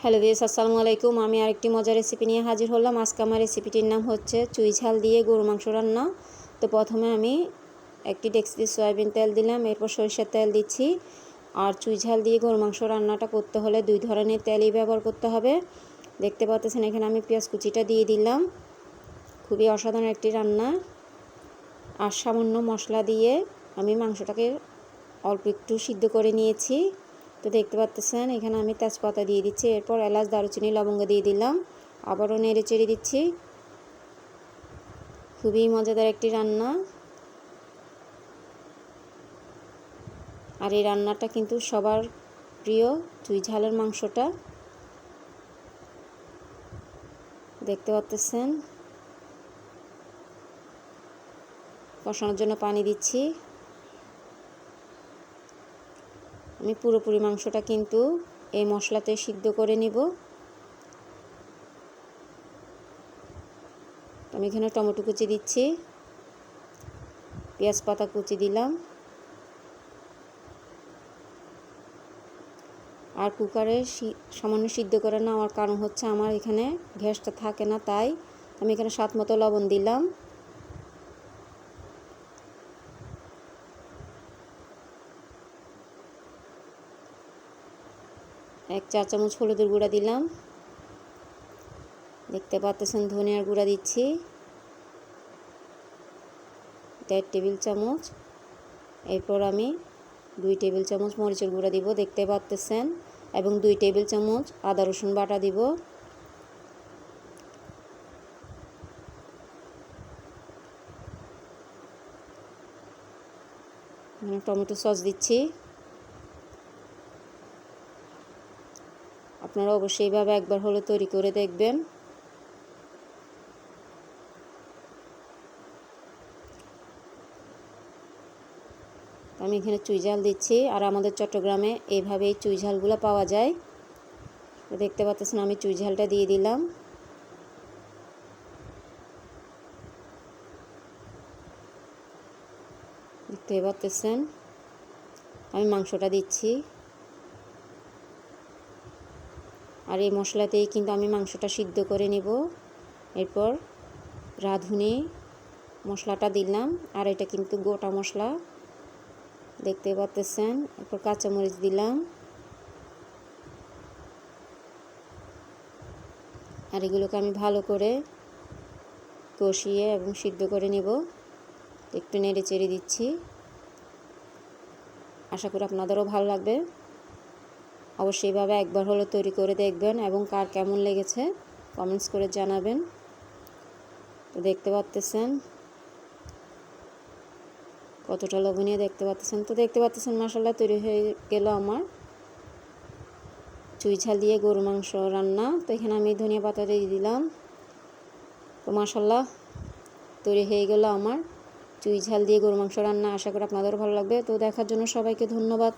Hello viewers, আসসালামু আলাইকুম। আমি আরেকটি মজার রেসিপি নিয়ে হাজির হলাম। আজকে আমার রেসিপিটির নাম হচ্ছে চুই ঝাল দিয়ে গরু মাংস রান্না। তো প্রথমে আমি একটি ডেক্সিতে সয়াবিন তেল দিলাম, এরপর সরিষার তেল দিচ্ছি। আর চুই ঝাল দিয়ে গরু মাংস রান্নাটা করতে হলে দুই ধরনের তেলই ব্যবহার করতে হবে। দেখতে পাচ্ছেন এখানে আমি পেঁয়াজ কুচিটা দিয়ে দিলাম। খুবই অসাধারণ একটি রান্না। আর সামান্য মশলা দিয়ে আমি মাংসটাকে অল্প একটু সিদ্ধ করে নিয়েছি। তো দেখতে পাচ্ছেন এখানে আমি তেজপাতা দিয়ে দিচ্ছি, এরপর এলাচ, দারুচিনি, লবঙ্গ দিয়ে দিলাম। আবারও নেড়ে চেড়ে দিচ্ছি। খুবই মজাদার একটি রান্না। আর এই রান্নাটা কিন্তু সবার প্রিয়, চুই ঝালের মাংসটা। দেখতে পাচ্ছেন কষানোর জন্য পানি দিচ্ছি। আমি পুরোপুরি মাংসটা কিন্তু এই মশলাতে সিদ্ধ করে নিব। আমি এখানে টমেটো কুচি দিচ্ছি, পেঁয়াজ পাতা কুচি দিলাম। আর কুকারে সামান্য সিদ্ধ করে নেওয়ার কারণ হচ্ছে আমার এখানে গ্যাসটা থাকে না, তাই আমি এখানে স্বাদ মতো লবণ দিলাম। এক চা চামচ হলুদের গুঁড়া দিলাম। দেখতে পাচ্ছেন ধনিয়ার গুঁড়া দিচ্ছি 1.5 টেবিল চামচ। এরপর আমি 2 টেবিল চামচ মরিচের গুঁড়া দিব, দেখতে পাচ্ছেন, এবং 2 টেবিল চামচ আদা রসুন বাটা দিব। টমেটো সস দিচ্ছি। আপনারা অবশ্যই এইভাবে একবার হলে তৈরি করে দেখবেন। আমি এখানে চুই ঝাল দিচ্ছি। আর আমাদের চট্টগ্রামে এইভাবেই চুই ঝালগুলো পাওয়া যায়। দেখতে পাচ্ছেন আমি চুই ঝালটা দিয়ে দিলাম। দেখতে পাচ্ছেন আমি মাংসটা দিচ্ছি। আর এই মশলাতেই কিন্তু আমি মাংসটা সিদ্ধ করে নিব। এরপর রাঁধুনি মশলাটা দিলাম, আর এটা কিন্তু গোটা মশলা, দেখতে পাচ্ছেন। এরপর কাঁচামরিচ দিলাম। আর এগুলোকে আমি ভালো করে কষিয়ে এবং সিদ্ধ করে নেব। একটু নেড়ে চেড়ে দিচ্ছি। আশা করি আপনাদেরও ভালো লাগবে। অবশ্যই এইভাবে একবার হলে তৈরি করে দেখবেন এবং কার কেমন লেগেছে কমেন্টস করে জানাবেন। তো দেখতে পাচ্ছেন কতটা লোভনীয় দেখতে পাচ্ছেন। তো দেখতে পাচ্ছেন মাশাআল্লাহ তৈরি হয়ে গেল আমার চুই ঝাল দিয়ে গরু মাংস রান্না। তো এখানে আমি ধনিয়া পাতা দিয়ে দিলাম। তো মাশাআল্লাহ তৈরি হয়ে গেল আমার চুই ঝাল দিয়ে গরু মাংস রান্না। আশা করি আপনাদেরও ভালো লাগবে। তো দেখার জন্য সবাইকে ধন্যবাদ।